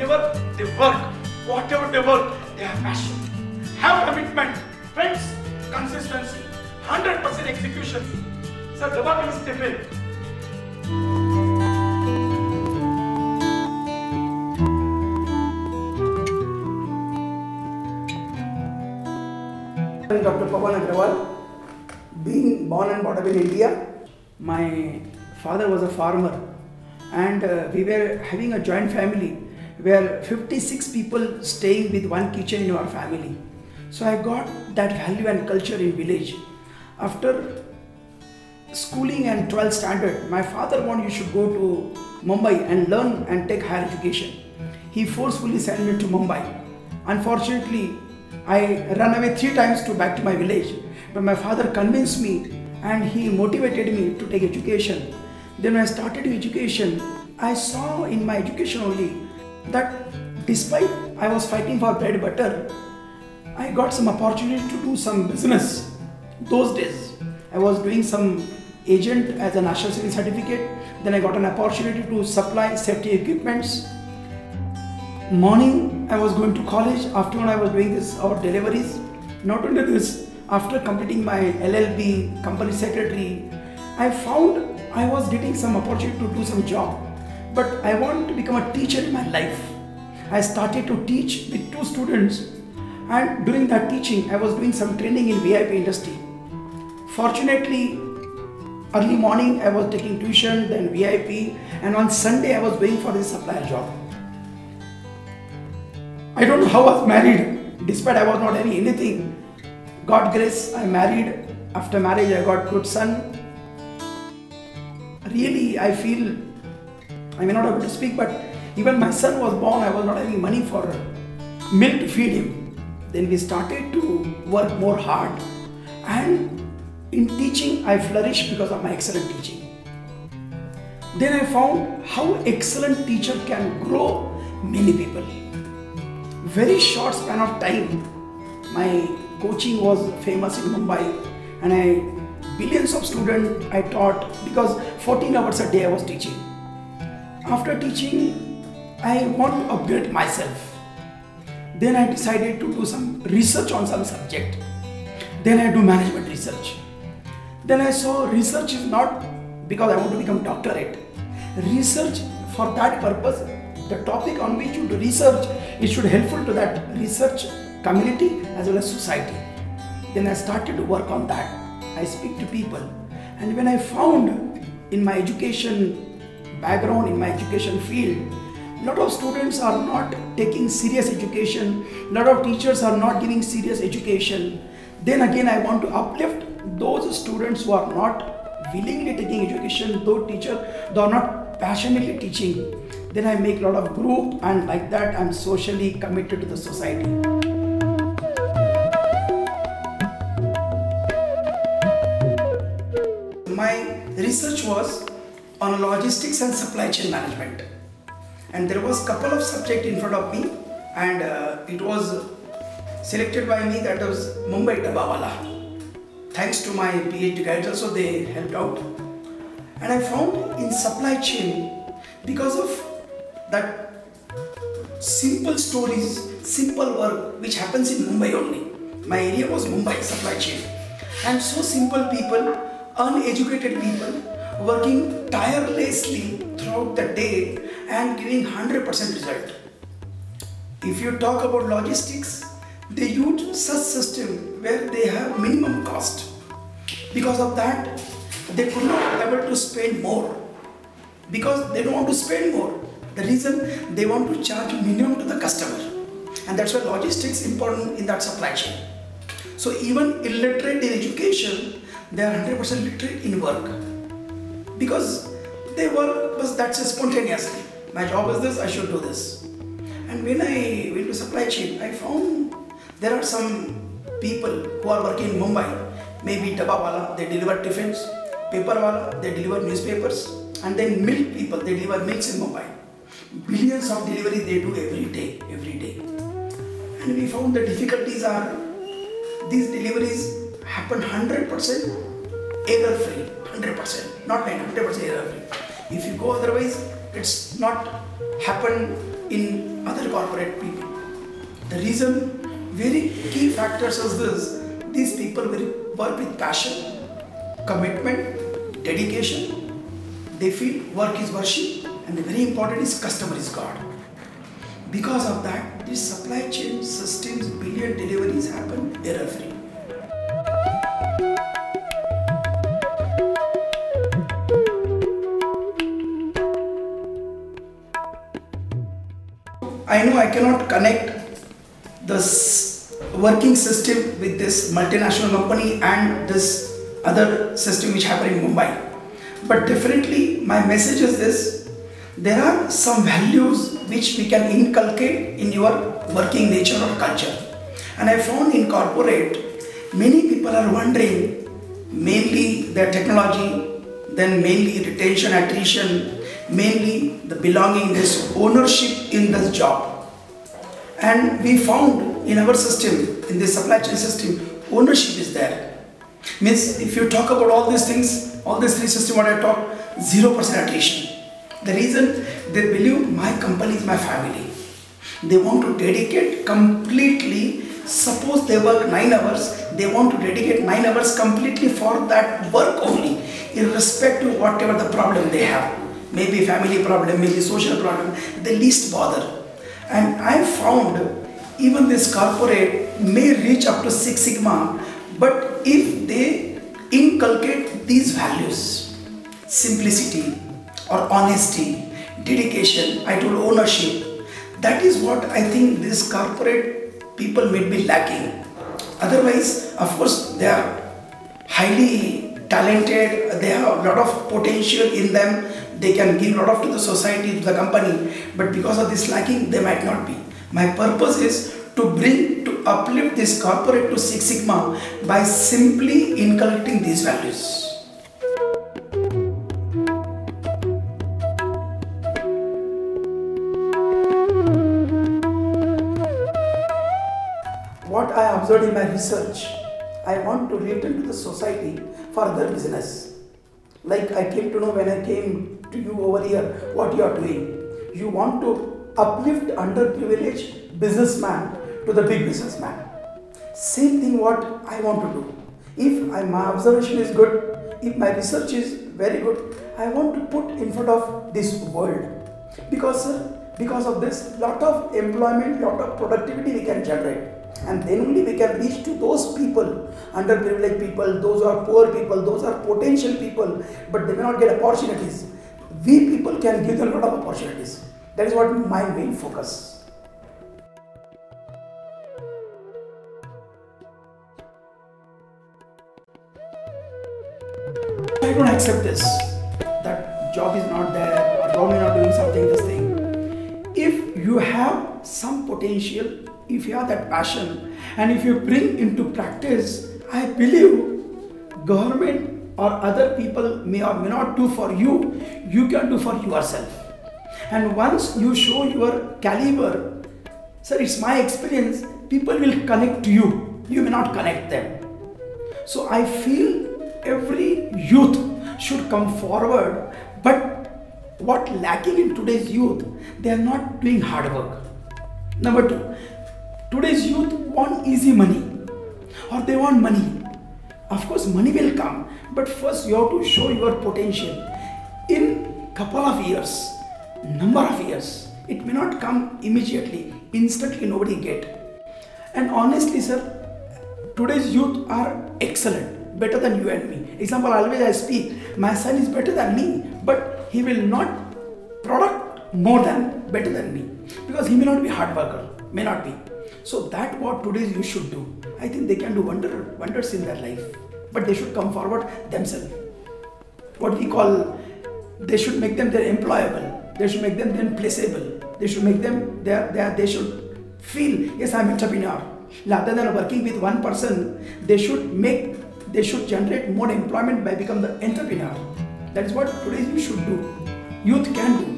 whenever they work, whatever they work, they have passion, have commitment, friends, consistency, 100% execution. Sir, Daba, please step in. I'm Dr. Pawan Agrawal. Being born and brought up in India, my father was a farmer, and we were having a joint family where 56 people staying with one kitchen in our family. So I got that value and culture in village. After schooling and 12th standard, my father wanted you should go to Mumbai and learn and take higher education. He forcefully sent me to Mumbai. Unfortunately, I ran away 3 times back to my village, but my father convinced me and he motivated me to take education. Then when I started education, I saw in my education only that despite I was fighting for bread butter, I got some opportunity to do some business. Those days, I was doing some agent as a national saving certificate. Then I got an opportunity to supply safety equipments. Morning, I was going to college. Afternoon, I was doing this our deliveries. Not only this, after completing my LLB, company secretary, I found I was getting some opportunity to do some job. But I wanted to become a teacher in my life. I started to teach with 2 students, and during that teaching, I was doing some training in VIP industry. Fortunately, early morning I was taking tuition, then VIP, and on Sunday I was going for this supplier job. I don't know how I was married, despite I was not having anything. God grace, I married. After marriage, I got good son. Really, I feel, I may not be able to speak, but even my son was born, I was not having money for milk to feed him. Then we started to work more hard. And in teaching, I flourished because of my excellent teaching. Then I found how excellent teacher can grow many people. Very short span of time, my coaching was famous in Mumbai, and billions of students I taught because 14 hours a day I was teaching. After teaching, I want to upgrade myself. Then I decided to do some research on some subject. Then I do management research. Then I saw research is not because I want to become doctorate. Research for that purpose, the topic on which you do research, it should be helpful to that research community as well as society. Then I started to work on that. I speak to people, and when I found in my education background, in my education field, lot of students are not taking serious education, lot of teachers are not giving serious education. Then again I want to uplift those students who are not willingly taking education, those teachers who are not passionately teaching. Then I make a lot of group, and like that I'm socially committed to the society. My research was on logistics and supply chain management, and there was a couple of subjects in front of me, and it was selected by me, that was Mumbai Dabawala. Thanks to my PhD guides also, they helped out. And I found in supply chain, because of that simple stories, simple work which happens in Mumbai only. My area was Mumbai supply chain. And so simple people, uneducated people, working tirelessly throughout the day and giving 100% result. If you talk about logistics, they use such system where they have minimum cost. Because of that, they could not be able to spend more. Because they don't want to spend more. The reason, they want to charge minimum to the customer. And that's why logistics is important in that supply chain. So even illiterate in education, they are 100% literate in work. Because they work, but that's spontaneously. My job is this, I should do this. And when I went to supply chain, I found there are some people who are working in Mumbai. Maybe Dabawala, they deliver tiffins. Paperwala, they deliver newspapers. And then milk people, they deliver milks in Mumbai. Billions of delivery they do every day. And we found the difficulties are, these deliveries happen 100% error free, 100%, not 100% error free. If you go otherwise, it's not happen in other corporate people. The reason, very key factors is this: these people will work with passion, commitment, dedication. They feel work is worship, and the very important is customer is God. Because of that, these supply chain systems, billion deliveries happen error-free. I know I cannot connect this working system with this multinational company and this other system which happened in Mumbai. But definitely my message is this: there are some values which we can inculcate in your working nature or culture. And I found in corporate, many people are wondering, mainly their technology, then mainly retention, attrition, mainly the belongingness, ownership in this job. And we found in our system, in the supply chain system, ownership is there. Means if you talk about all these things, all these three systems what I talk, 0% attrition. The reason, they believe my company is my family. They want to dedicate completely, suppose they work 9 hours, they want to dedicate 9 hours completely for that work only, irrespective of whatever the problem they have. Maybe family problem, maybe social problem, they least bother. And I found even this corporate may reach up to Six Sigma, but if they inculcate these values, simplicity or honesty, dedication, I told ownership, that is what I think this corporate people may be lacking. Otherwise, of course, they are highly talented, they have a lot of potential in them, they can give a lot of to the society, to the company, but because of this lacking, they might not be. My purpose is to uplift this corporate to Six Sigma by simply inculcating these values. What I observed in my research, I want to return to the society for other business. Like I came to know when I came to you over here, what you are doing. You want to uplift underprivileged businessman to the big businessman. Same thing what I want to do. If my observation is good, if my research is very good, I want to put in front of this world. Because of this, lot of employment, lot of productivity we can generate. And then only we can reach to those people, underprivileged people, those are poor people, those are potential people, but they may not get opportunities. We people can give them a lot of opportunities. That is what my main focus. I don't accept this, that job is not there or government not doing something, this thing. If you have some potential, if you have that passion, and if you bring into practice, I believe government or other people may or may not do for you, you can do for yourself. And once you show your caliber, sir, it's my experience, people will connect to you, you may not connect them. So I feel every youth should come forward, but what lacking in today's youth, they are not doing hard work. Number 2, today's youth want easy money, or they want money. Of course, money will come, but first you have to show your potential. In couple of years, number of years, it may not come immediately, instantly nobody get. And honestly, sir, today's youth are excellent, better than you and me. Example, always I speak, my son is better than me, but he will not product more than better than me, because he may not be hard worker, may not be. So that what today's youth should do. I think they can do wonders in their life, but they should come forward themselves. What we call, they should make them employable. They should make them then placeable. They should make them they should feel, yes, I'm an entrepreneur. Rather than working with one person, they should generate more employment by becoming the entrepreneur. That is what today's youth should do. Youth can do.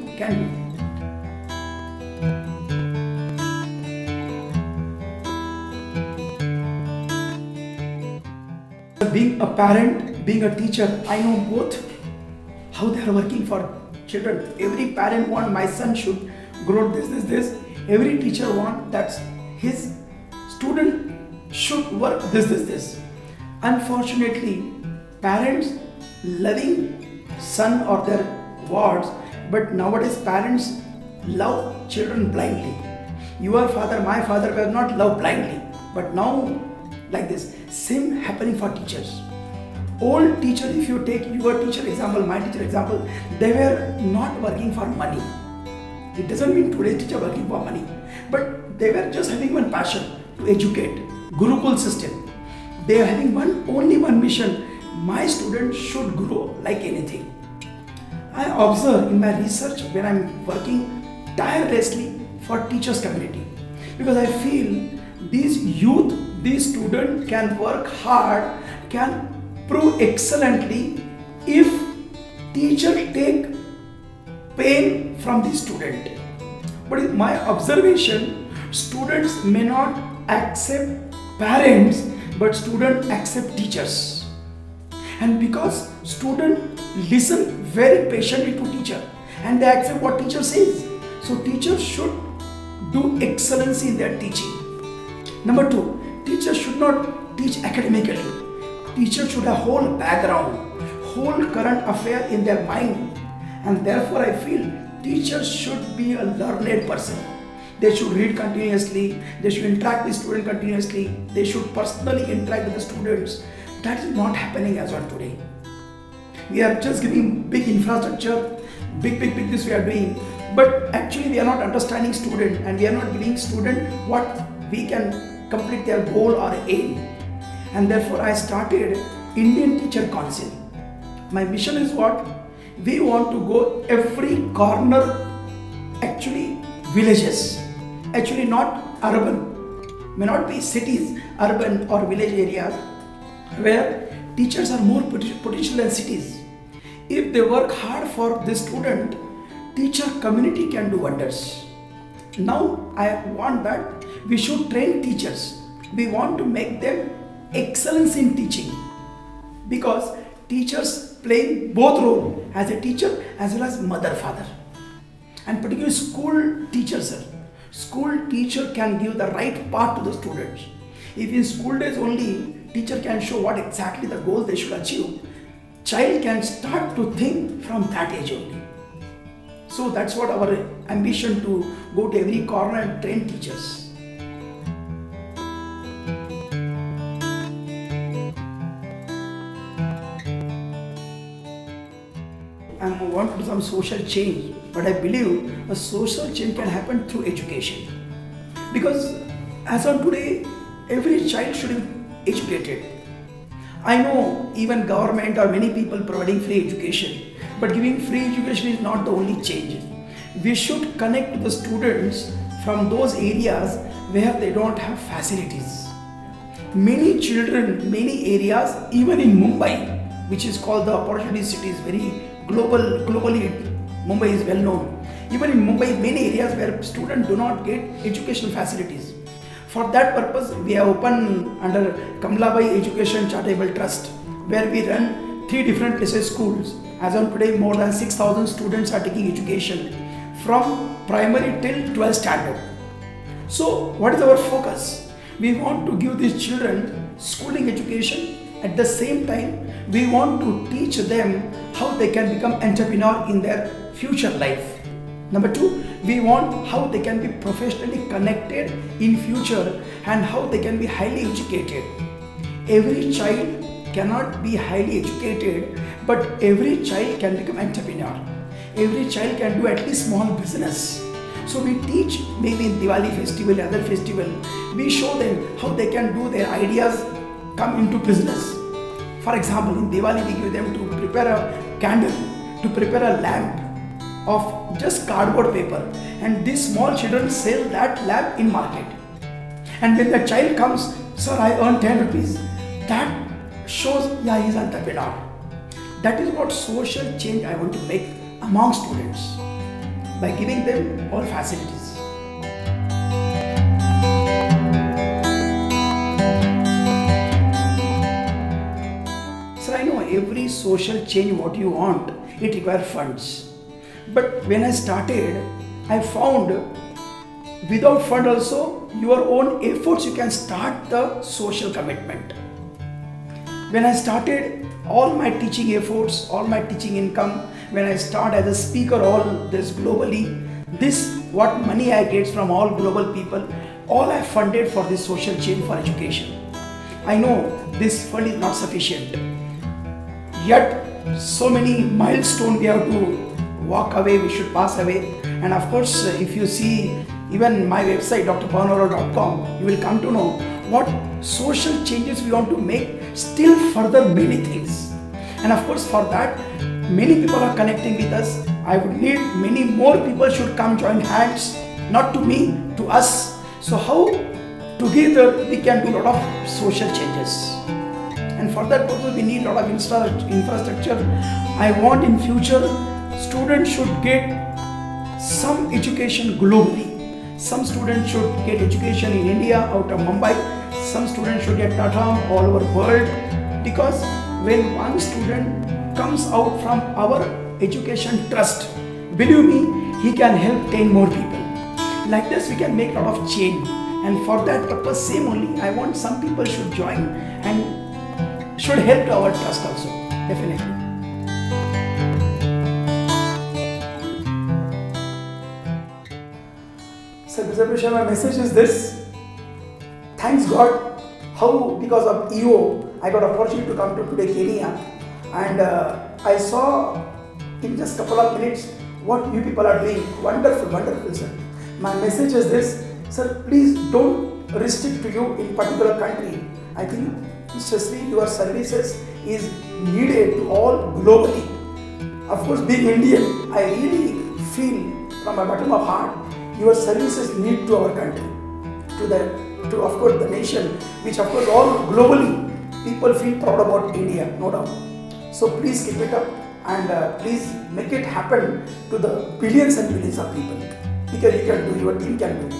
Being a parent, being a teacher, I know both how they are working for children. Every parent want my son should grow this. Every teacher want that his student should work this. Unfortunately, parents loving son or their wards, but nowadays parents love children blindly. Your father, my father were not loved blindly, but now like this. Same happening for teachers. Old teacher, if you take your teacher example, my teacher example, they were not working for money. It doesn't mean today's teacher working for money, but they were just having one passion to educate. Gurukul system. They are having only one mission. My students should grow like anything. I observe in my research when I'm working tirelessly for teachers community, because I feel these youth, these students can work hard, can prove excellently if teacher take pain from the student. But in my observation, students may not accept parents, but students accept teachers. And because students listen very patiently to teacher and they accept what teacher says, so teachers should do excellence in their teaching. Number two, teachers should not teach academically. Teachers should have whole background, whole current affair in their mind, and therefore I feel teachers should be a learned person. They should read continuously, they should interact with students continuously, they should personally interact with the students. That is not happening as of today. We are just giving big infrastructure, big this we are doing, but actually we are not understanding student and we are not giving student what we can complete their goal or aim. And therefore I started Indian Teacher Council. My mission is what? We want to go every corner, actually villages, actually not urban, may not be cities, urban or village areas where teachers are more potential than cities. If they work hard for the student, teacher community can do wonders. Now I want that we should train teachers. We want to make them excellence in teaching, because teachers play both role as a teacher as well as mother, father, and particularly school teachers. School teacher can give the right path to the students. If in school days only teacher can show what exactly the goal they should achieve, child can start to think from that age only. So that's what our ambition, to go to every corner and train teachers. I want to do some social change, but I believe a social change can happen through education. Because as of today, every child should be educated. I know even government or many people providing free education, but giving free education is not the only change. We should connect the students from those areas where they don't have facilities. Many children, many areas, even in Mumbai, which is called the opportunity city, is very globally Mumbai is well known. Even in Mumbai, many areas where students do not get educational facilities. For that purpose, we have opened under Kamlabai Education Charitable Trust, where we run 3 different places schools. As on today, more than 6,000 students are taking education from primary till 12th standard. So, what is our focus? We want to give these children schooling education. At the same time, we want to teach them how they can become entrepreneur in their future life. Number 2, we want how they can be professionally connected in future and how they can be highly educated. Every child cannot be highly educated, but every child can become entrepreneur. Every child can do at least small business. So we teach, maybe in Diwali festival, other festival, we show them how they can do their ideas come into business. For example, in Diwali we give them to prepare a candle, to prepare a lamp of just cardboard paper, and these small children sell that lamp in market. And when the child comes, sir, I earned 10 rupees. That shows, yeah, he is an entrepreneur. That is what social change I want to make among students, by giving them all facilities. Sir, I know every social change what you want, it requires funds. But when I started, I found without fund also, your own efforts, you can start the social commitment. When I started all my teaching efforts, all my teaching income, when I start as a speaker all this globally, this what money I get from all global people, all I funded for this social change for education. I know this fund is not sufficient. Yet so many milestones we have to walk away, we should pass away. And of course, if you see even my website drpavanarao.com, you will come to know what social changes we want to make, still further many things. And of course, for that, many people are connecting with us. I would need many more people should come join hands, not to me, to us. So how together we can do a lot of social changes. And for that purpose, we need a lot of infrastructure. I want in future, students should get some education globally. Some students should get education in India, out of Mumbai. Some students should get Tata all over the world. Because when one student comes out from our education trust, believe me, he can help 10 more people. Like this, we can make a lot of change. And for that purpose, same only, I want some people should join and should help to our trust also, definitely. So Mr. Prashant, my message is this. Thanks God, how because of EO, I got opportunity to come to today Kenya, and I saw in just couple of minutes what you people are doing. Wonderful, wonderful, sir. My message is this, sir, please don't restrict to you in particular country. I think, Mr. Sri, your services is needed to all globally. Of course, being Indian, I really feel from my bottom of heart, your services need to our country, to of course the nation, which of course all globally people feel proud about India, no doubt. So please keep it up and please make it happen to the billions and billions of people. Because you can do, your team can do.